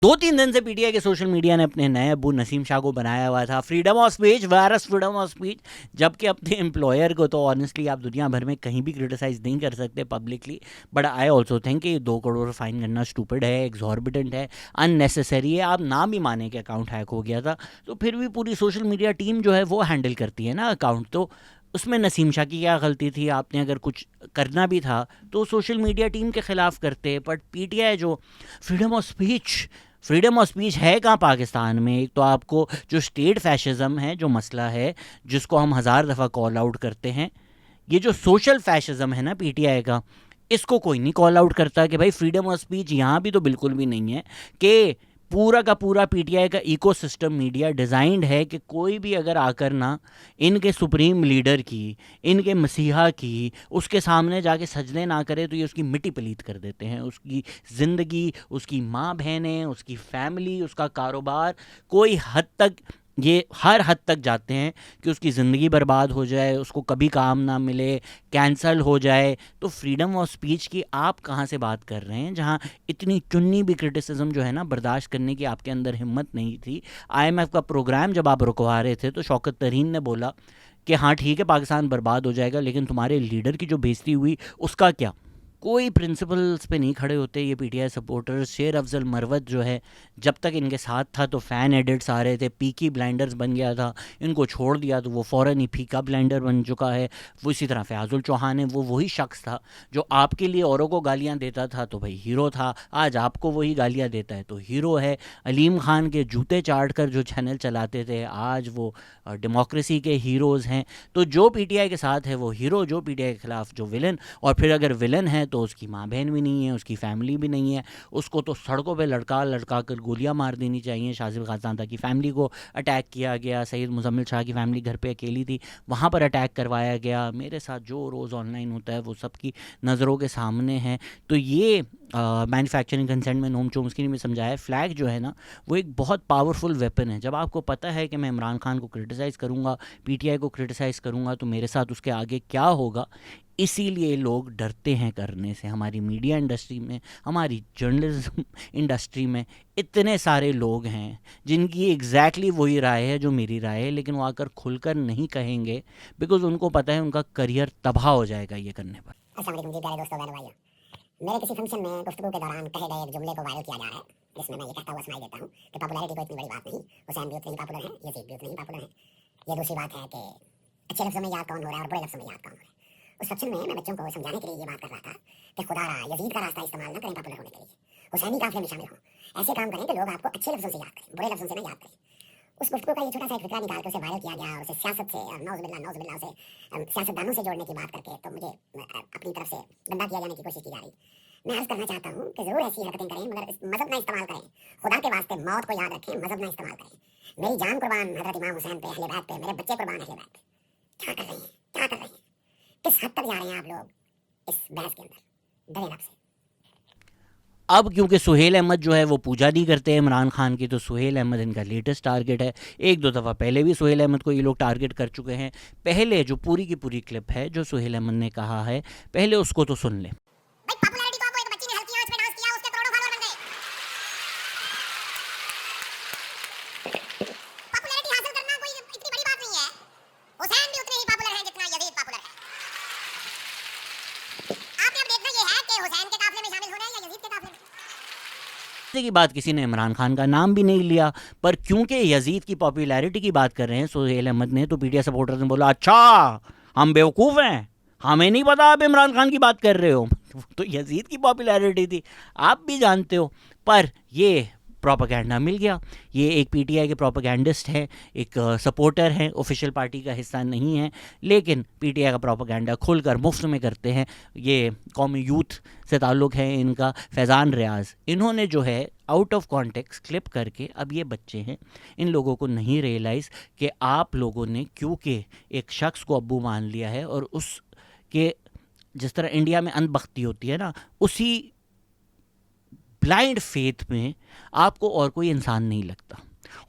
2-3 दिन से पीटीआई के सोशल मीडिया ने अपने नए अब्बू नसीम शाह को बनाया हुआ था freedom of speech virus freedom of speech, जबकि अपने एम्प्लॉयर को तो ऑनेस्टली आप दुनिया भर में कहीं भी क्रिटिसाइज नहीं कर सकते publicly. But I also think कि 2 करोड़ फाइन करना स्टूपिड है, एग्जॉर्बिटेंट है, अननेसेसरी है। आप ना भी माने कि अकाउंट हैक हो गया था तो फिर भी पूरी सोशल मीडिया टीम जो है वो हैंडल करती है ना अकाउंट, तो उसमें नसीम शाह की क्या गलती थी? आपने अगर कुछ करना भी था तो सोशल मीडिया टीम के खिलाफ करते। बट पीटीआई जो फ्रीडम ऑफ स्पीच है कहाँ पाकिस्तान में? एक तो आपको जो स्टेट फैशिज्म है, जो मसला है जिसको हम हज़ार दफ़ा कॉल आउट करते हैं, ये जो सोशल फैशिज्म है ना पीटीआई का, इसको कोई नहीं कॉल आउट करता कि भाई फ्रीडम ऑफ स्पीच यहाँ भी तो बिल्कुल भी नहीं है। कि पूरा का पूरा पीटीआई का इकोसिस्टम मीडिया डिज़ाइंड है कि कोई भी अगर आकर ना इनके सुप्रीम लीडर की, इनके मसीहा की उसके सामने जाके सजदे ना करे तो ये उसकी मिट्टी पलीत कर देते हैं। उसकी ज़िंदगी, उसकी माँ बहनें, उसकी फैमिली, उसका कारोबार, कोई हद तक ये हर हद तक जाते हैं कि उसकी ज़िंदगी बर्बाद हो जाए, उसको कभी काम ना मिले, कैंसल हो जाए। तो फ्रीडम ऑफ स्पीच की आप कहाँ से बात कर रहे हैं जहाँ इतनी चुन्नी भी क्रिटिसिज्म जो है ना बर्दाश्त करने की आपके अंदर हिम्मत नहीं थी? आईएमएफ का प्रोग्राम जब आप रुकवा रहे थे तो शौकत तरीन ने बोला कि हाँ ठीक है पाकिस्तान बर्बाद हो जाएगा, लेकिन तुम्हारे लीडर की जो बेइज्जती हुई उसका क्या? कोई प्रिंसिपल्स पे नहीं खड़े होते ये पीटीआई सपोर्टर्स। शेर अफजल मरवत जो है, जब तक इनके साथ था तो फ़ैन एडिट्स आ रहे थे, पीकी ब्लाइंडर्स बन गया था, इनको छोड़ दिया तो वो फ़ौरन ही फीका ब्लाइंडर बन चुका है। वो इसी तरह फ़याज़ुल चौहान है, वो वही शख्स था जो आपके लिए औरों को गालियाँ देता था तो भाई हीरो था, आज आपको वही गालियाँ देता है तो हीरो है। अलीम खान के जूते चाट कर जो चैनल चलाते थे आज वो डेमोक्रेसी के हीरोज़ हैं। तो जो पीटीआई के साथ है वो हीरो, जो पीटीआई के खिलाफ जो विलन, और फिर अगर विलन है तो उसकी माँ बहन भी नहीं है, उसकी फैमिली भी नहीं है, उसको तो सड़कों पे लड़का लड़का कर गोलियां मार देनी चाहिए। शाजिब खानज़ादा की फैमिली को अटैक किया गया, सैयद मुजम्मिल शाह की फैमिली घर पे अकेली थी, वहाँ पर अटैक करवाया गया। मेरे साथ जो रोज़ ऑनलाइन होता है वो सबकी नज़रों के सामने है। तो ये मैन्युफैक्चरिंग कंसेंट में नोम चोम्स्की ने भी समझाया, फ्लैग जो है ना वो एक बहुत पावरफुल वेपन है। जब आपको पता है कि मैं इमरान खान को क्रिटिसाइज़ करूँगा, पीटीआई को क्रिटिसाइज़ करूँगा तो मेरे साथ उसके आगे क्या होगा, इसीलिए लोग डरते हैं करने से। हमारी मीडिया इंडस्ट्री में, हमारी जर्नलिज्म इंडस्ट्री में इतने सारे लोग हैं जिनकी एग्जैक्टली वही राय है जो मेरी राय है, लेकिन वो आकर खुलकर नहीं कहेंगे बिकॉज उनको पता है उनका करियर तबाह हो जाएगा ये करने पर। अस्सलाम वालेकुम जी प्यारे दोस्तों बहनों भाइयों। मेरे किसी फंक्शन में गुफ्तगू के दौरान कहे गए एक जुमले को वायरल किया जा रहा है, जिसमें मैं ये कहता हुआ सुनाई देता हूँ कि पॉपुलैरिटी कोई इतनी बड़ी बात नहीं, हुसैन भी उतने ही पॉपुलर हैं, यजीद भी उतने ही पॉपुलर हैं। ये दूसरी बात है कि अच्छे लफ्ज़ों में याद कौन हो रहा है और बुरे लफ्ज़ों में याद कौन हो रहा है। उस फंक्शन में मैं बच्चों को समझाने के लिए ये बात कर रहा था कि खुदारा यजीद का रास्ता इस्तेमाल न करें पॉपुलर होने के लिए, हुसैनी काफिले में शामिल हों, ऐसे काम करें कि लोग आपको अच्छे लफ्ज़ों से याद करें, बुरे लफ्ज़ों से न याद करें। उस गुफ्तगू का ये छोटा सा एक फिक्रा निकाल के उसे वायरल किया गया और उसे सियासत से और नौज़बिल्लाह से सियासतदानों से जोड़ने की बात करके तो मुझे अपनी तरफ से गंदा किया जाने की कोशिश की जा रही। मैं अर्ज करना चाहता हूँ कि ज़रूर ऐसी हरकतें करें मगर मज़हब ना इस्तेमाल करें। खुदा के वास्ते मौत को याद रखें, मज़हब ना इस्तेमाल करें। मेरी जान कुर्बान हज़रत इमाम हुसैन पे, अहले बैत पे, मेरे बच्चे कुर्बान अहले बैत पे। क्या कर रहे हैं, क्या कर रहे हैं? किस हद तक जा रहे हैं आप लोग इस बहस के अंदर? डरें रब से। अब क्योंकि सुहेल अहमद जो है वो पूजा नहीं करते हैं इमरान खान की, तो सुहेल अहमद इनका लेटेस्ट टारगेट है। एक दो दफ़ा पहले भी सुहेल अहमद को ये लोग टारगेट कर चुके हैं। पहले जो पूरी की पूरी क्लिप है जो सुहेल अहमद ने कहा है, पहले उसको तो सुन लें। भाई पॉपुलैरिटी तो आपको एक बच्ची ने हल्की आंच पे डांस किया, उसके करोड़ों फॉलोअर बन गए। पॉपुलैरिटी हासिल करना कोई इतनी बड़ी बात नहीं है। हुसैन भी उतने ही पॉपुलर हैं जितना यजीद पॉपुलर है। आपने अब देखना ये है कि हुसैन के काफिले में शामिल हो रहे हैं या यजीद के काफिले में। की बात किसी ने इमरान खान का नाम भी नहीं लिया, पर क्योंकि यजीद की पॉपुलैरिटी की बात कर रहे हैं सुहेल अहमद ने, तो पीटीआई सपोर्टर्स ने बोला अच्छा हम बेवकूफ़ हैं, हमें नहीं पता आप इमरान खान की बात कर रहे हो। तो यजीद की पॉपुलैरिटी थी, आप भी जानते हो। पर ये प्रोपेगेंडा मिल गया। ये एक पीटीआई के प्रोपेगेंडिस्ट हैं, एक सपोर्टर हैं, ऑफिशियल पार्टी का हिस्सा नहीं है, लेकिन पीटीआई का प्रोपेगेंडा खुलकर मुफ्त में करते हैं। ये कौमी यूथ से ताल्लुक़ है इनका। फैज़ान रियाज, इन्होंने जो है आउट ऑफ कॉन्टेक्स्ट क्लिप करके, अब ये बच्चे हैं, इन लोगों को नहीं रियलाइज़ कि आप लोगों ने क्योंकि एक शख्स को अब्बू मान लिया है और उस के जिस तरह इंडिया में अंधभक्ति होती है ना, उसी ब्लाइंड फेथ में आपको और कोई इंसान नहीं लगता।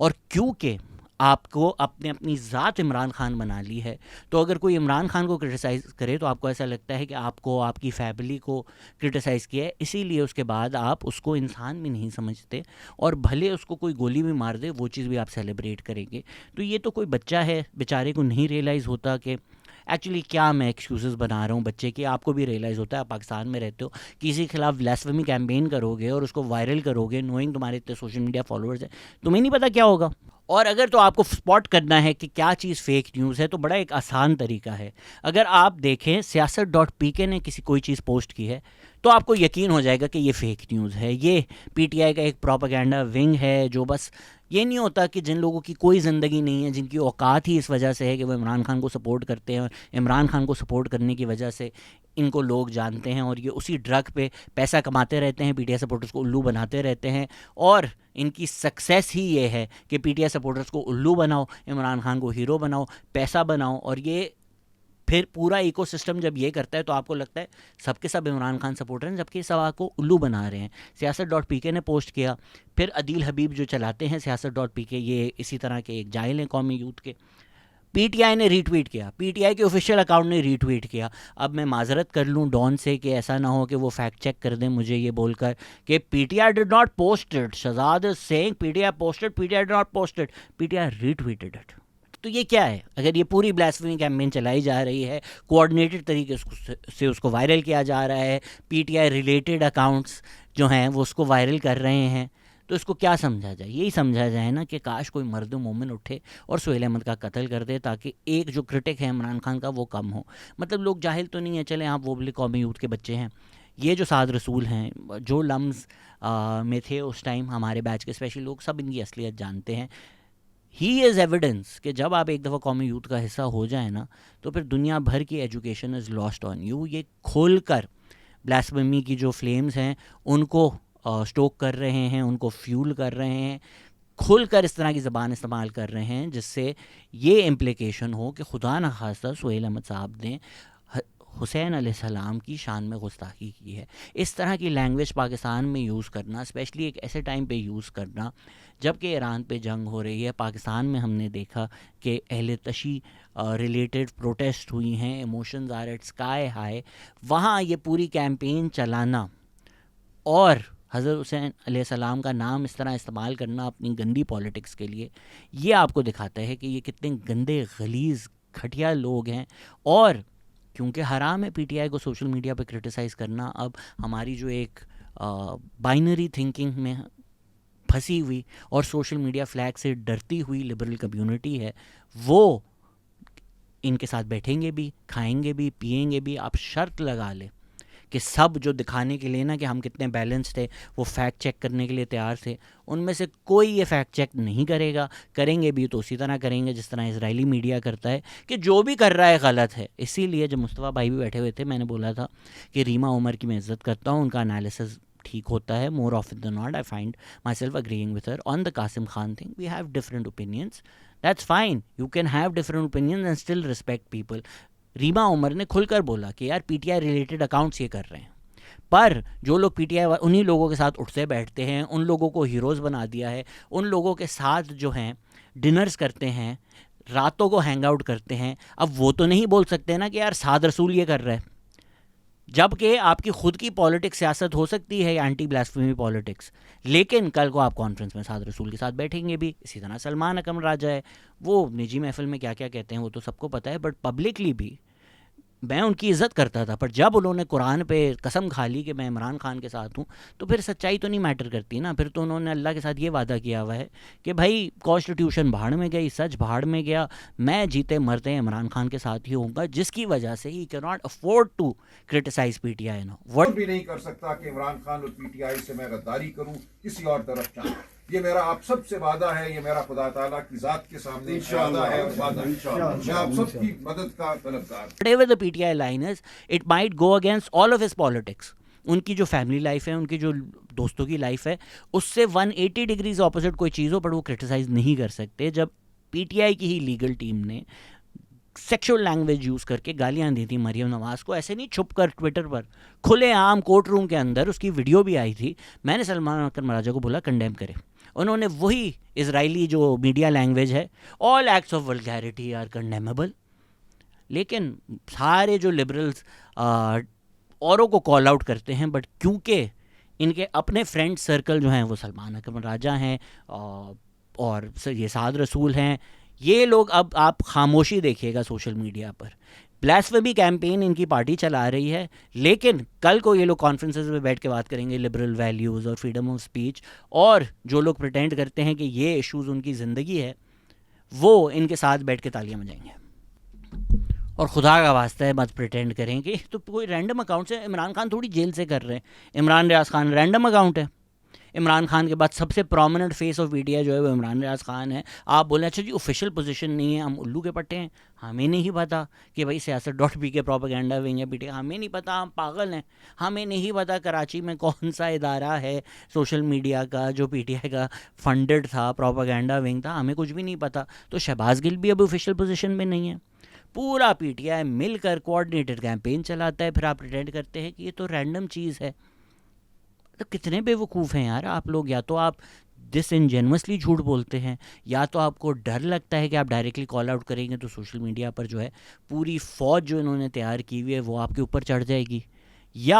और क्योंकि आपको अपनी ज़ात इमरान खान बना ली है। तो अगर कोई इमरान खान को क्रिटिसाइज़ करे तो आपको ऐसा लगता है कि आपको आपकी फैमिली को क्रिटिसाइज़ किया है, इसीलिए उसके बाद आप उसको इंसान भी नहीं समझते, और भले उसको कोई गोली भी मार दे वो चीज़ भी आप सेलिब्रेट करेंगे। तो ये तो कोई बच्चा है, बेचारे को नहीं रियलाइज़ होता कि एक्चुअली क्या मैं एक्सक्यूज़ेस बना रहा हूँ बच्चे के। आपको भी रियलाइज़ होता है, आप पाकिस्तान में रहते हो, किसी के खिलाफ ब्लास्फेमी कैंपेन करोगे और उसको वायरल करोगे, नोइंग तुम्हारे इतने सोशल मीडिया फॉलोअर्स हैं, तुम्हें नहीं पता क्या होगा। और अगर तो आपको स्पॉट करना है कि क्या चीज़ फेक न्यूज़ है, तो बड़ा एक आसान तरीका है। अगर आप देखें siyaasat.pk ने किसी कोई चीज़ पोस्ट की है तो आपको यकीन हो जाएगा कि ये फेक न्यूज़ है, ये पीटीआई का एक प्रोपेगेंडा विंग है जो बस ये नहीं होता कि जिन लोगों की कोई ज़िंदगी नहीं है, जिनकी औकात ही इस वजह से है कि वो इमरान खान को सपोर्ट करते हैं, और इमरान खान को सपोर्ट करने की वजह से इनको लोग जानते हैं और ये उसी ड्रग पे पैसा कमाते रहते हैं, पीटीआई सपोर्टर्स को उल्लू बनाते रहते हैं। और इनकी सक्सेस ही ये है कि पीटीआई सपोर्टर्स को उल्लू बनाओ, इमरान खान को हीरो बनाओ, पैसा बनाओ, और ये फिर पूरा इकोसिस्टम जब ये करता है तो आपको लगता है सबके सब इमरान खान सपोर्टर हैं, जबकि सवा को उल्लू बना रहे हैं। siyaasat.pk ने पोस्ट किया, फिर अदील हबीब जो चलाते हैं siyaasat.pk, ये इसी तरह के एक जाहिल हैं कौमी यूथ के, पीटीआई ने रीट्वीट किया, पीटीआई के ऑफिशियल अकाउंट ने रीट्वीट किया। अब मैं माजरत कर लूँ डॉन से कि ऐसा ना हो कि वो फैक्ट चेक कर दें मुझे ये बोलकर कि PTI did not post it, Shahzad is saying PTI posted, PTI did not post it, PTI retweeted it. तो ये क्या है? अगर ये पूरी ब्लास्फेमी कैंपेन चलाई जा रही है, कोऑर्डिनेटेड तरीके से उसको वायरल किया जा रहा है, पीटीआई रिलेटेड अकाउंट्स जो हैं वो उसको वायरल कर रहे हैं, तो इसको क्या समझा जाए? यही समझा जाए ना कि काश कोई मर्द मोमिन उठे और सुहेल अहमद का कत्ल कर दे, ताकि एक जो क्रिटिक है इमरान खान का वो कम हो। मतलब लोग जाहिल तो नहीं है, चले आप वो भी कौमी यूथ के बच्चे हैं, ये जो साद रसूल हैं जो लम्स में थे उस टाइम हमारे बैच के स्पेशली लोग, सब इनकी असलियत जानते हैं। ही इज़ एविडेंस कि जब आप एक दफ़ा कौमी यूथ का हिस्सा हो जाए ना, तो फिर दुनिया भर की education is lost on you. ये खोल कर ब्लास्फेमी की जो फ्लेम्स हैं उनको स्टोक कर रहे हैं, उनको फ्यूल कर रहे हैं, खुल कर इस तरह की ज़बान इस्तेमाल कर रहे हैं जिससे ये इम्प्लिकेशन हो कि खुदा न खास्ता सुहेल अहमद साहब ने हुसैन अलैहिस्सलाम की शान में गुस्ताखी की है। इस तरह की लैंग्वेज पाकिस्तान में यूज़ करना, स्पेशली एक ऐसे टाइम पे यूज़ करना जबकि ईरान पे जंग हो रही है। पाकिस्तान में हमने देखा कि अहले तशी रिलेटेड प्रोटेस्ट हुई हैं, emotions are at sky high, वहाँ ये पूरी कैंपेन चलाना और हज़रत हुसैन अलैहिस्सलाम का नाम इस तरह इस्तेमाल करना अपनी गंदी पॉलिटिक्स के लिए, ये आपको दिखाता है कि ये कितने गंदे गलीज़ घटिया लोग हैं। और क्योंकि हराम है पीटीआई को सोशल मीडिया पे क्रिटिसाइज़ करना, अब हमारी जो एक बाइनरी थिंकिंग में फंसी हुई और सोशल मीडिया फ्लैग से डरती हुई लिबरल कम्युनिटी है, वो इनके साथ बैठेंगे भी, खाएंगे भी, पिएंगे भी। आप शर्त लगा ले कि सब जो दिखाने के लिए ना कि हम कितने बैलेंस थे, वो फैक्ट चेक करने के लिए तैयार थे, उनमें से कोई ये फैक्ट चेक नहीं करेगा। करेंगे भी तो उसी तरह करेंगे जिस तरह इजरायली मीडिया करता है कि जो भी कर रहा है गलत है। इसीलिए जब मुस्तफ़ा भाई भी बैठे हुए थे, मैंने बोला था कि रीमा उमर की मैं इज़्ज़त करता हूँ, उनका एनालिसिस ठीक होता है, more of the not I find myself agreeing with her on the Qasim Khan thing. We have different opinions, that's fine, you can have different opinions and still respect people. Reema Omar ने खुलकर बोला कि यार पीटीआई रिलेटेड अकाउंट्स ये कर रहे हैं, पर जो लोग पीटीआई उन्हीं लोगों के साथ उठते बैठते हैं, उन लोगों को हीरोज़ बना दिया है, उन लोगों के साथ जो हैं डिनर्स करते हैं, रातों को हैंग आउट करते हैं। अब वो तो नहीं बोल सकते ना कि यार साद रसूल ये कर रहा है, जबकि आपकी खुद की पॉलिटिक्स सियासत हो सकती है एंटी ब्लास्फेमी पॉलिटिक्स, लेकिन कल को आप कॉन्फ्रेंस में साद रसूल के साथ बैठेंगे भी। इसी तरह सलमान अकरम राजा है, वो निजी महफिल में क्या क्या कहते हैं वो तो सबको पता है, बट पब्लिकली भी मैं उनकी इज़्ज़त करता था। पर जब उन्होंने कुरान पे कसम खा ली कि मैं इमरान खान के साथ हूँ, तो फिर सच्चाई तो नहीं मैटर करती ना। फिर तो उन्होंने अल्लाह के साथ ये वादा किया हुआ है कि भाई कॉन्स्टिट्यूशन भाड़ में गई, सच भाड़ में गया, मैं जीते मरते इमरान खान के साथ ही होऊंगा, जिसकी वजह से ही can not afford to criticise PTI. No word भी नहीं कर सकता कि इमरान खान और पीटीआई से मैं गद्दारी करूँ किसी और तरफ जाऊँ। ये मेरा आप सबसे वादा है, ये मेरा खुदा ताला की जात के सामने वादा है और वादा है। मैं आप सबकी मदद का तलबगार। Whatever the PTI line is, it might go against all of his politics. उनकी जो फैमिली लाइफ है, उनकी जो दोस्तों की लाइफ है, उससे 180 डिग्रीज ऑपोजिट कोई चीज़ हो, पर वो क्रिटिसाइज नहीं कर सकते। जब पीटीआई की ही लीगल टीम ने सेक्सुअल लैंग्वेज यूज़ करके गालियां दी थी मरियम नवाज़ को, ऐसे नहीं छुप कर ट्विटर पर, खुले आम कोर्ट रूम के अंदर उसकी वीडियो भी आई थी, मैंने सलमान अकरम राजा को बोला कंडेम करे, उन्होंने वही इजरायली जो मीडिया लैंग्वेज है, all acts of vulgarity are condemnable, लेकिन सारे जो लिबरल्स औरों को कॉल आउट करते हैं, बट क्योंकि इनके अपने फ्रेंड सर्कल जो हैं वो सलमान अकबर राजा हैं और ये साद रसूल हैं, ये लोग, अब आप खामोशी देखिएगा सोशल मीडिया पर, ब्लास्फेमी कैंपेन इनकी पार्टी चला रही है, लेकिन कल को ये लोग कॉन्फ्रेंसेस में बैठ के बात करेंगे लिबरल वैल्यूज़ और फ्रीडम ऑफ स्पीच, और जो लोग प्रिटेंड करते हैं कि ये इश्यूज़ उनकी ज़िंदगी है, वो इनके साथ बैठ के तालियां बजाएंगे। और खुदा का वास्ता है मत प्रिटेंड करें कि तो कोई रैंडम अकाउंट से इमरान खान थोड़ी जेल से कर रहे हैं। इमरान रियाज खान रैंडम अकाउंट है। इमरान खान के बाद सबसे प्रोमिनेंट फेस ऑफ पीटीआई जो है वो इमरान रियाज खान है। आप बोले अच्छा जी ऑफिशियल पोजीशन नहीं है, हम उल्लू के पट्टे हैं, हमें नहीं पता कि भाई siyaset.p के प्रोपेगेंडा विंग है पीटीआई, हमें नहीं पता, हम पागल हैं, हमें नहीं पता कराची में कौन सा इदारा है सोशल मीडिया का जो पीटीआई का फंडेड था, प्रोपेगेंडा विंग था, हमें कुछ भी नहीं पता। तो शहबाज गिल भी अब ऑफिशियल पोजीशन में नहीं है। पूरा पीटीआई मिलकर कोऑर्डिनेटेड कैंपेन चलाता है, फिर आप प्रिटेंड करते हैं कि ये तो रैंडम चीज़ है। तो कितने बेवकूफ़ हैं यार आप लोग। या तो आप डिसइनजेन्युअसली झूठ बोलते हैं, या तो आपको डर लगता है कि आप डायरेक्टली कॉल आउट करेंगे तो सोशल मीडिया पर जो है पूरी फ़ौज जो इन्होंने तैयार की हुई है वो आपके ऊपर चढ़ जाएगी, या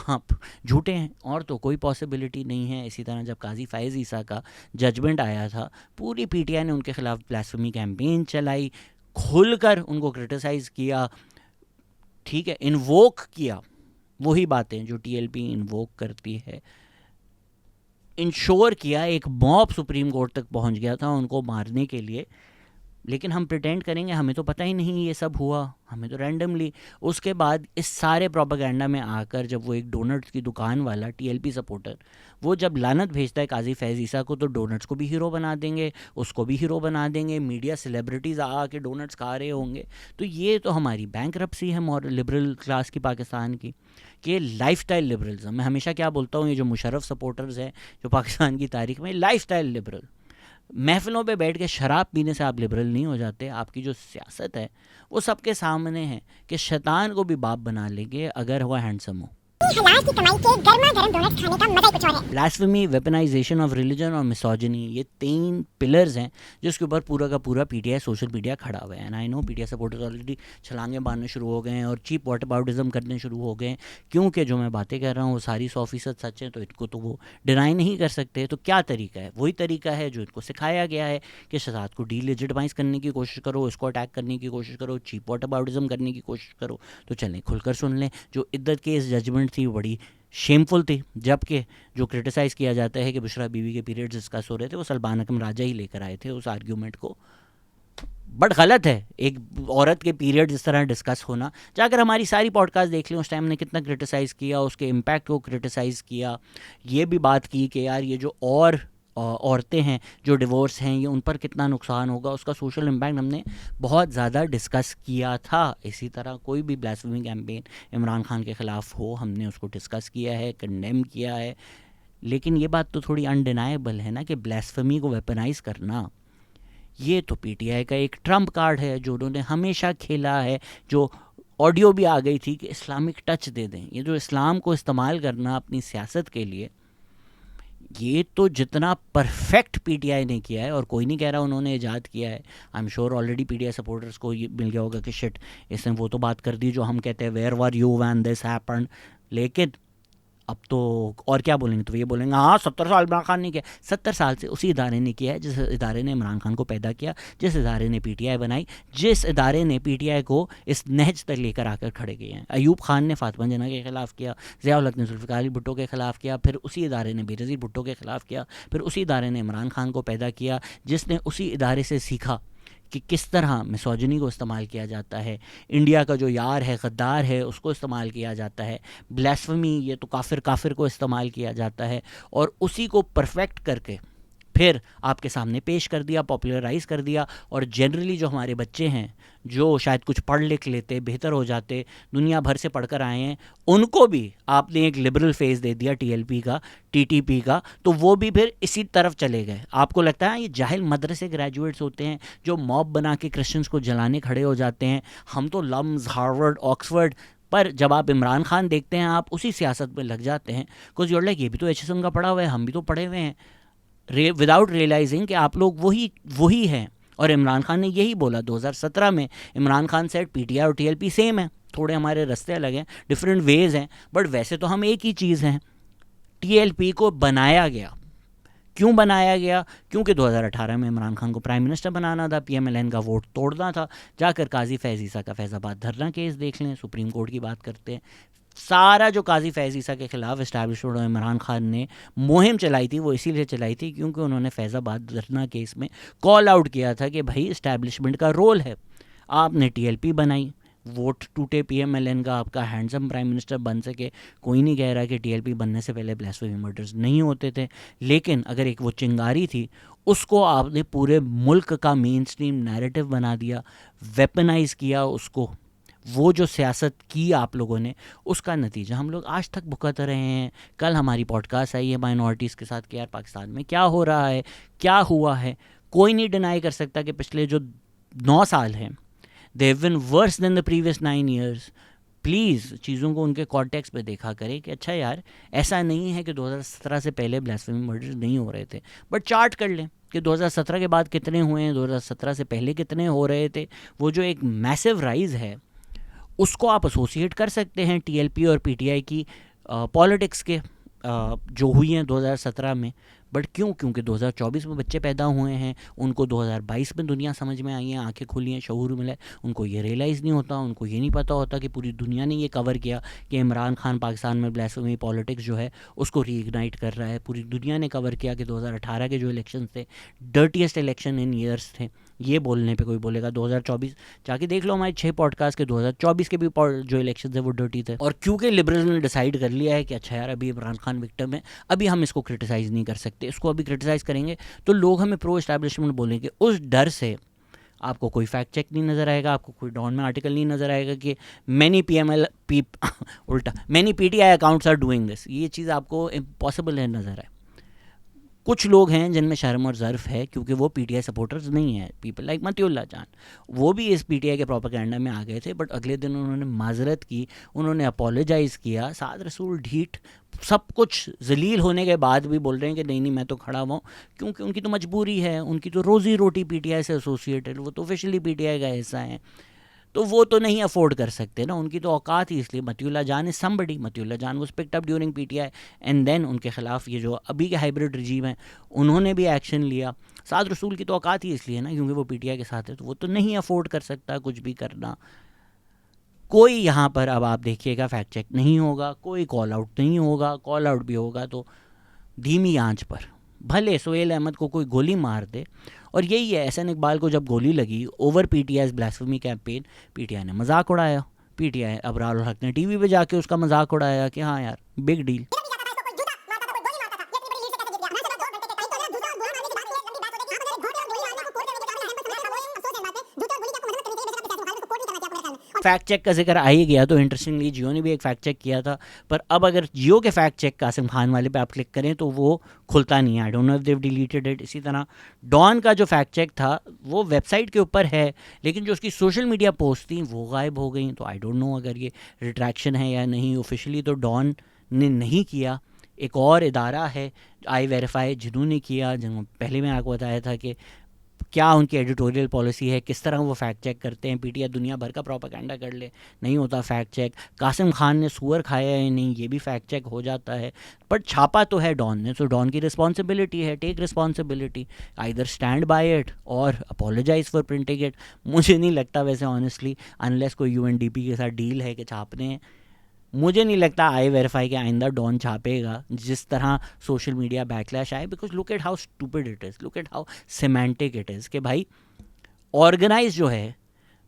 आप झूठे हैं और तो कोई पॉसिबिलिटी नहीं है। इसी तरह जब काजी फ़ायज़ ईसा का जजमेंट आया था, पूरी पीटीआई ने उनके खिलाफ ब्लास्फेमी कैंपेन चलाई, खुलकर उनको क्रिटिसाइज़ किया, ठीक है, इन्वोक किया वही बातें जो टीएलपी इन्वोक करती है, इंश्योर किया। एक मॉब सुप्रीम कोर्ट तक पहुंच गया था उनको मारने के लिए, लेकिन हम प्रिटेंड करेंगे हमें तो पता ही नहीं ये सब हुआ, हमें तो रैंडमली। उसके बाद इस सारे प्रोपेगेंडा में आकर जब वो एक डोनट्स की दुकान वाला टीएलपी सपोर्टर वो जब लानत भेजता है काजी फ़ैज़ ईसा को, तो डोनट्स को भी हीरो बना देंगे, उसको भी हीरो बना देंगे, मीडिया सेलिब्रिटीज़ आके डोनट्स खा रहे होंगे। तो ये तो हमारी बैंकरप्सी है और लिबरल क्लास की पाकिस्तान की, कि लाइफस्टाइल लिबरलिज्म। मैं हमेशा क्या बोलता हूँ, ये जो मुशर्रफ सपोर्टर्स हैं जो पाकिस्तान की तारीख में, लाइफस्टाइल लिबरल। महफिलों पे बैठ के शराब पीने से आप लिबरल नहीं हो जाते। आपकी जो सियासत है वो सबके सामने है कि शैतान को भी बाप बना लेंगे अगर वो हैंडसम हो। हलाल की कमाई के गर्मा गर्म डोनट्स खाने का मजा ही कुछ और है। ब्लास्फेमी, वेपनाइजेशन ऑफ रिलीजन और मिसोजिनी, ये 3 पिलर्स हैं जिसके ऊपर पूरा का पूरा पीटीआई सोशल मीडिया खड़ा हुआ है। And I know PTI supporters already छलांगे मारने शुरू हो गए हैं और चीप वॉटअबाउटिज्म करने शुरू हो गए हैं, क्योंकि जो मैं बातें कर रहा हूँ वो सारी 100% सच है, तो इनको तो वो डिनाई नहीं कर सकते। तो क्या तरीका है? वही तरीका है जो इनको सिखाया गया है कि शहजाद को डीलेजिटिमाइज करने की कोशिश करो, इसको अटैक करने की कोशिश करो, चीप वॉटअबाउटिज्म करने की कोशिश करो। तो चलें खुलकर सुन लें, जो इद्दत केस जजमेंट थी बड़ी शेमफुल थी, जबकि जो क्रिटिसाइज़ किया जाता है कि बुशरा बीवी के पीरियड्स डिस्कस हो रहे थे वो सलमान अकबर राजा ही लेकर आए थे उस आर्ग्यूमेंट को, बट गलत है एक औरत के पीरियड इस तरह डिस्कस होना। जाकर हमारी सारी पॉडकास्ट देख लें, उस टाइम ने कितना क्रिटिसाइज़ किया, उसके इम्पैक्ट को क्रिटिसाइज़ किया, ये भी बात की कि यार ये जो और औरतें हैं जो डिवोर्स हैं ये उन पर कितना नुकसान होगा, उसका सोशल इम्पैक्ट हमने बहुत ज़्यादा डिस्कस किया था। इसी तरह कोई भी ब्लास्फेमी कैंपेन इमरान खान के ख़िलाफ़ हो, हमने उसको डिस्कस किया है, कंडेम किया है। लेकिन ये बात तो थोड़ी अनडिनाएबल है ना कि ब्लास्फेमी को वेपनाइज़ करना ये तो पीटीआई का एक ट्रम्प कार्ड है जो उन्होंने हमेशा खेला है, जो ऑडियो भी आ गई थी कि इस्लामिक टच दे दें। ये जो इस्लाम को इस्तेमाल करना अपनी सियासत के लिए, ये तो जितना परफेक्ट पीटीआई ने किया है, और कोई नहीं कह रहा उन्होंने ईजाद किया है। I am sure already PTI supporters को ये मिल गया होगा कि शिट इसने वो तो बात कर दी जो हम कहते हैं where were you when this happened. लेकिन अब तो और क्या बोलेंगे, तो ये बोलेंगे हाँ 70 साल इमरान खान ने किया। 70 साल से उसी इदारे ने किया है जिस इदारे ने इमरान खान को पैदा किया, जिस इदारे ने पीटीआई बनाई, जिस इदारे ने पीटीआई को इस नहज तक लेकर आकर खड़े किए हैं। अयूब खान ने फातिमा जना के ख़िलाफ़ किया, ज़िया-उल हक ने जुल्फ़िकार अली भुट्टो के ख़िलाफ़ किया, फिर उसी इदारे ने बेनज़ीर भुट्टो के ख़िलाफ़ किया, फिर उसी इदारे ने इमरान खान को पैदा किया, जिसने उसी इदारे से सीखा कि किस तरह मिसोजिनी को इस्तेमाल किया जाता है, इंडिया का जो यार है गद्दार है उसको इस्तेमाल किया जाता है, ब्लास्फेमी ये तो काफिर को इस्तेमाल किया जाता है, और उसी को परफेक्ट करके फिर आपके सामने पेश कर दिया, पॉपुलराइज़ कर दिया। और जनरली जो हमारे बच्चे हैं जो शायद कुछ पढ़ लिख लेते, बेहतर हो जाते, दुनिया भर से पढ़कर आए हैं, उनको भी आपने एक लिबरल फेस दे दिया टीएलपी का, टीटीपी का, तो वो भी फिर इसी तरफ चले गए। आपको लगता है ये जाहिल मदरसे ग्रेजुएट्स होते हैं जो मॉब बना के क्रिश्चियंस को जलाने खड़े हो जाते हैं, हम तो लम्स, हार्वर्ड, ऑक्सफर्ड। पर जब आप इमरान खान देखते हैं आप उसी सियासत में लग जाते हैं, कुछ जोड़ लाइक ये भी तो HSM का पढ़ा हुआ है, हम भी तो पढ़े हुए हैं। विदाउट रियलाइजिंग कि आप लोग वही हैं। और इमरान खान ने यही बोला 2017 में। इमरान खान सेड पीटीआई और टीएलपी सेम है, थोड़े हमारे रास्ते अलग हैं, डिफरेंट वेज हैं, बट वैसे तो हम एक ही चीज़ हैं। टीएलपी को बनाया गया, क्यों बनाया गया? क्योंकि 2018 में इमरान खान को प्राइम मिनिस्टर बनाना था, पीएमएलएन का वोट तोड़ना था। जाकर काजी फैज़ ईसा का फैज़ाबाद धरना केस देख लें, सुप्रीम कोर्ट की बात करते हैं। सारा जो काजी फैज़ ईसा के खिलाफ इस्टेब्लिशमेंट और इमरान खान ने मुहिम चलाई थी, वो इसीलिए चलाई थी क्योंकि उन्होंने फैज़ाबाद धरना केस में कॉल आउट किया था कि भाई इस्टेब्लिशमेंट का रोल है। आपने टीएलपी बनाई, वोट टूटे पीएमएलएन का, आपका हैंडसम प्राइम मिनिस्टर बन सके। कोई नहीं कह रहा कि टीएलपी बनने से पहले ब्लास्फेमी मर्डर्स नहीं होते थे, लेकिन अगर एक वो चिंगारी थी, उसको आपने पूरे मुल्क का मेन स्ट्रीम नैरेटिव बना दिया, वेपनाइज किया उसको। वो जो सियासत की आप लोगों ने, उसका नतीजा हम लोग आज तक भुगत रहे हैं। कल हमारी पॉडकास्ट आई है माइनॉरिटीज़ के साथ कि यार पाकिस्तान में क्या हो रहा है, क्या हुआ है। कोई नहीं डिनाई कर सकता कि पिछले जो 9 साल हैं they have been worse than the previous 9 years. Please चीज़ों को उनके कॉन्टेक्स्ट पे देखा करें कि अच्छा यार ऐसा नहीं है कि 2017 से पहले ब्लास्फेमी मर्डर्स नहीं हो रहे थे, बट चार्ट कर लें कि 2017 के बाद कितने हुए हैं, 2017 से पहले कितने हो रहे थे। वो जो एक मैसिव राइज़ है उसको आप एसोसिएट कर सकते हैं टीएलपी और पीटीआई की पॉलिटिक्स के जो हुई हैं 2017 में। बट क्यों? क्योंकि 2024 में बच्चे पैदा हुए हैं, उनको 2022 में दुनिया समझ में आई है, आंखें खुली हैं, शऊर मिला है, उनको ये रियलाइज़ नहीं होता, उनको ये नहीं पता होता कि पूरी दुनिया ने ये कवर किया कि इमरान खान पाकिस्तान में ब्लास्फेमी पॉलिटिक्स जो है उसको रीइग्नाइट कर रहा है। पूरी दुनिया ने कवर किया कि 2018 के जो इलेक्शन थे डर्टीएस्ट इलेक्शन इन ईयर्स थे। ये बोलने पे कोई बोलेगा 2024 जाके देख लो हमारे 6 पॉडकास्ट के 2024 के भी जो इलेक्शन थे वो डर्टी थे। और क्योंकि लिबरल ने डिसाइड कर लिया है कि अच्छा यार अभी इमरान खान विक्टिम है, अभी हम इसको क्रिटिसाइज़ नहीं कर सकते, इसको अभी क्रिटिसाइज़ करेंगे तो लोग हमें प्रो एस्टैब्लिशमेंट बोलेंगे। उस डर से आपको कोई फैक्ट चेक नहीं नज़र आएगा, आपको कोई डॉन में आर्टिकल नहीं नज़र आएगा कि मैनी उल्टा many PTI accounts are doing this. ये चीज़ आपको इम्पॉसिबल है नज़र आए। कुछ लोग हैं जिनमें शर्म और ज़र्फ है क्योंकि वो पीटीआई सपोर्टर्स नहीं हैं, पीपल लाइक मतिउल्लाह जान, वो भी इस पीटीआई के प्रोपेगेंडा में आ गए थे। बट अगले दिन उन्होंने माजरत की, उन्होंने अपोलोजाइज़ किया, साद रसूल ढीठ, सब कुछ जलील होने के बाद भी बोल रहे हैं कि नहीं नहीं मैं तो खड़ा हुआ हूँ, क्योंकि उनकी तो मजबूरी है, उनकी तो रोज़ी रोटी पीटीआई से एसोसिएटेड, वो तो ऑफिशियली पीटीआई का हिस्सा है, तो वो तो नहीं अफोर्ड कर सकते ना, उनकी तो औकात ही। इसलिए मतिउल्लाह जान is somebody, Matiullah Jan was picked up during PTI and then उनके खिलाफ ये जो अभी के हाइब्रिड रजीम है उन्होंने भी एक्शन लिया। साद रसूल की तो औकात ही इसलिए ना क्योंकि वो पीटीआई के साथ है, तो वो तो नहीं अफोर्ड कर सकता कुछ भी करना। कोई यहाँ पर अब आप देखिएगा फैक्ट चेक नहीं होगा, कोई कॉल आउट नहीं होगा, कॉल आउट भी होगा तो धीमी आंच पर। भले सुहेल अहमद को कोई गोली मार दे, और यही है एहसन इकबाल को जब गोली लगी over PTI blasphemy campaign, PTI ने मजाक उड़ाया, पीटीआई अबरार हक ने टीवी पे जाके उसका मजाक उड़ाया कि हाँ यार बिग डील। फैक्ट चेक का जिक्र आ ही गया तो इंटरेस्टिंगली जियो ने भी एक फैक्ट चेक किया था, पर अब अगर जियो के फैक्ट चेक कासिम खान वाले पे आप क्लिक करें तो वो खुलता नहीं है। I don't know if they deleted it. इसी तरह डॉन का जो फैक्ट चेक था वो वेबसाइट के ऊपर है, लेकिन जो उसकी सोशल मीडिया पोस्ट थी वो गायब हो गई। तो आई डोंट नो अगर ये रिट्रैक्शन है या नहीं। ऑफिशियली तो डॉन ने नहीं किया, एक और इदारा है आई वेरीफाई जिन्होंने किया, जिन्होंने पहले मैं आपको बताया था कि क्या उनकी एडिटोरियल पॉलिसी है, किस तरह वो फैक्ट चेक करते हैं। पीटीआई दुनिया भर का प्रोपेगेंडा कर ले, नहीं होता फैक्ट चेक। कासिम खान ने सुअर खाया है नहीं, ये भी फैक्ट चेक हो जाता है। पर छापा तो है डॉन ने, तो डॉन की रिस्पॉन्सिबिलिटी है, take responsibility, either stand by it और अपोलोजाइज फॉर प्रिंटिंग इट। मुझे नहीं लगता वैसे ऑनेस्टली, अनलेस कोई यूएनडीपी के साथ डील है कि छापने हैं, मुझे नहीं लगता आई वेरीफाई के आइंदा डॉन छापेगा जिस तरह सोशल मीडिया बैकलैश आए। Because look at how stupid it is, look at how semantic it is कि भाई ऑर्गेनाइज जो है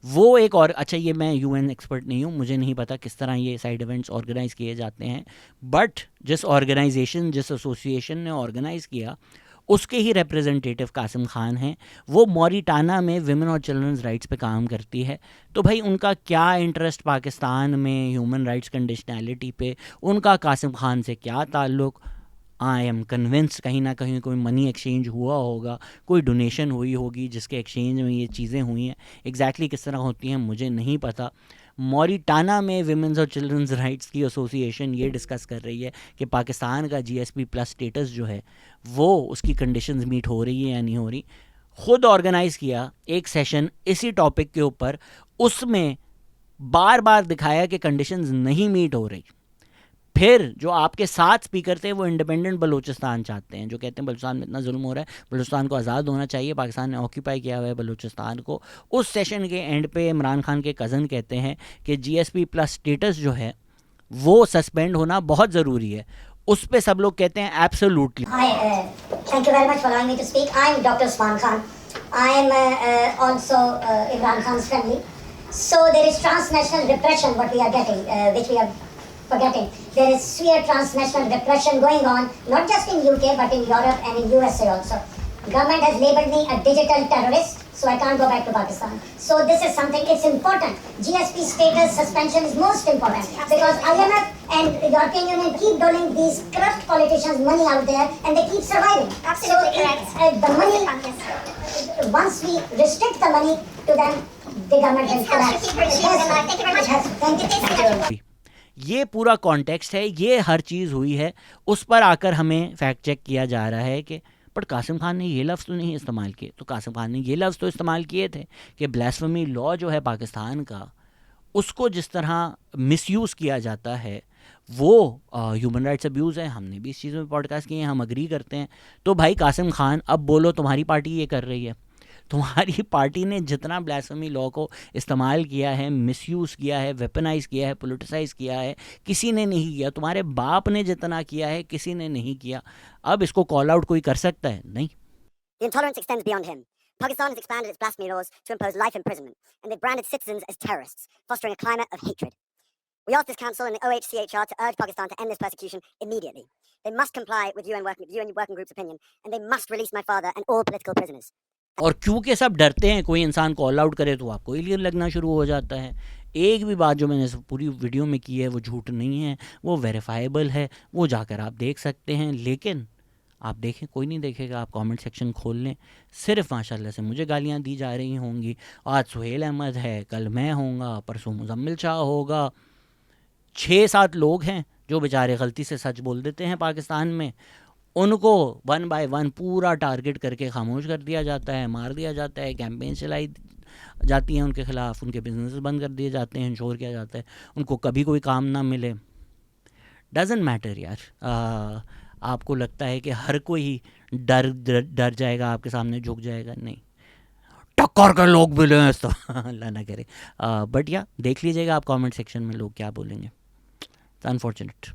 वो एक और, अच्छा ये मैं यूएन एक्सपर्ट नहीं हूँ, मुझे नहीं पता किस तरह ये साइड इवेंट्स ऑर्गेनाइज किए जाते हैं, बट जिस ऑर्गेनाइजेशन जिस एसोसिएशन ने ऑर्गेनाइज किया उसके ही रिप्रेजेंटेटिव कासिम खान हैं। वो मॉरिटाना में विमेन और चिल्ड्रंस राइट्स पे काम करती है, तो भाई उनका क्या इंटरेस्ट पाकिस्तान में ह्यूमन राइट्स कंडीशनैलिटी पे, उनका कासिम खान से क्या ताल्लुक़। आई एम कन्विंस्ड कहीं ना कहीं कोई मनी एक्सचेंज हुआ होगा, कोई डोनेशन हुई होगी जिसके एक्सचेंज में ये चीज़ें हुई हैं। एग्जैक्टली किस तरह होती हैं मुझे नहीं पता। मॉरिटाना में विमेंस और चिल्ड्रंस राइट्स की एसोसिएशन ये डिस्कस कर रही है कि पाकिस्तान का जीएसपी प्लस स्टेटस जो है वो उसकी कंडीशंस मीट हो रही है या नहीं हो रही। खुद ऑर्गेनाइज किया एक सेशन इसी टॉपिक के ऊपर, उसमें बार बार दिखाया कि कंडीशंस नहीं मीट हो रही। फिर जो आपके 7 स्पीकर थे वो इंडिपेंडेंट बलूचिस्तान चाहते हैं, जो कहते हैं बलूचिस्तान में इतना जुल्म हो रहा है, बलूचिस्तान को आज़ाद होना चाहिए, पाकिस्तान ने ऑक्यूपाई किया हुआ है बलूचिस्तान को। उस सेशन के एंड पे इमरान खान के कज़न कहते हैं कि जीएसपी प्लस स्टेटस जो है वो सस्पेंड होना बहुत ज़रूरी है। उस पे सब लोग कहते हैं absolutely. Thank you very much for allowing me to speak. I am Dr. Usman Khan. I am also Imran Khan's family. So there is transnational repression, what we are getting, which we are forgetting. There is severe transnational repression going on, not just in UK, but in Europe and in USA also. Government has labelled me a digital terrorist, so I can't go back to Pakistan. So this is something, it's important. GSP status suspension is most important because IMF and European Union keep doling these corrupt politicians money out there and they keep surviving. Absolutely so correct. The money, once we restrict the money to them, the government will collapse. Thank you very much. Thank you. ये पूरा context है, ये हर चीज़ हुई है, उस पर आकर हमें फैक्ट चेक किया जा रहा है कि पर कासिम खान ने ये लफ्ज़ तो नहीं इस्तेमाल किए। तो कासिम खान ने ये लफ्ज़ तो इस्तेमाल किए थे कि ब्लास्फेमी लॉ जो है पाकिस्तान का, उसको जिस तरह मिसयूज़ किया जाता है वो ह्यूमन राइट्स अब्यूज़ है। हमने भी इस चीज़ में पॉडकास्ट किए हैं, हम अग्री करते हैं। तो भाई कासिम खान, अब बोलो तुम्हारी पार्टी ये कर रही है, तुम्हारी पार्टी ने जितना ब्लास्फेमी लॉ को इस्तेमाल किया है, मिसयूज़ किया है, वेपनाइज़ किया है, पोलिटिसाइज़ किया है, किसी ने नहीं किया। तुम्हारे बाप ने जितना किया है किसी ने नहीं किया। अब इसको कॉल आउट कोई कर सकता है? नहीं। The intolerance extends beyond him. Pakistan has expanded its blasphemy laws to impose life imprisonment, and they've branded citizens as terrorists, fostering a climate of hatred. We ask this council and the OHCHR to urge Pakistan to end this persecution immediately. They must comply with UN Working Group's opinion, and they must release my father and all political prisoners. और क्योंकि सब डरते हैं कोई इंसान call out करे तो आपको इलियर लगना शुरू हो जाता है। एक भी बात जो मैंने पूरी वीडियो में की है वो झूठ नहीं है, वो वेरीफाइबल है, वो जाकर आप देख सकते हैं। लेकिन आप देखें, कोई नहीं देखेगा। आप कमेंट सेक्शन खोल लें, सिर्फ माशाल्लाह से मुझे गालियां दी जा रही होंगी। आज सुहेल अहमद है, कल मैं होऊंगा, परसों मुजम्मिल शाह होगा। 6-7 लोग हैं जो बेचारे गलती से सच बोल देते हैं पाकिस्तान में, उनको 1 बाय 1 पूरा टारगेट करके खामोश कर दिया जाता है, मार दिया जाता है, कैंपेन चलाई जाती हैं उनके ख़िलाफ़, उनके बिजनेस बंद कर दिए जाते हैं, इंश्योर किया जाता है, उनको कभी कोई काम ना मिले। डजेंट मैटर यार। आपको लगता है कि हर कोई डर जाएगा, आपके सामने झुक जाएगा? नहीं, टक्कर के लोग भी लें तो अल्लाह ना करे। बट या देख लीजिएगा आप कमेंट सेक्शन में लोग क्या बोलेंगे। It's unfortunate.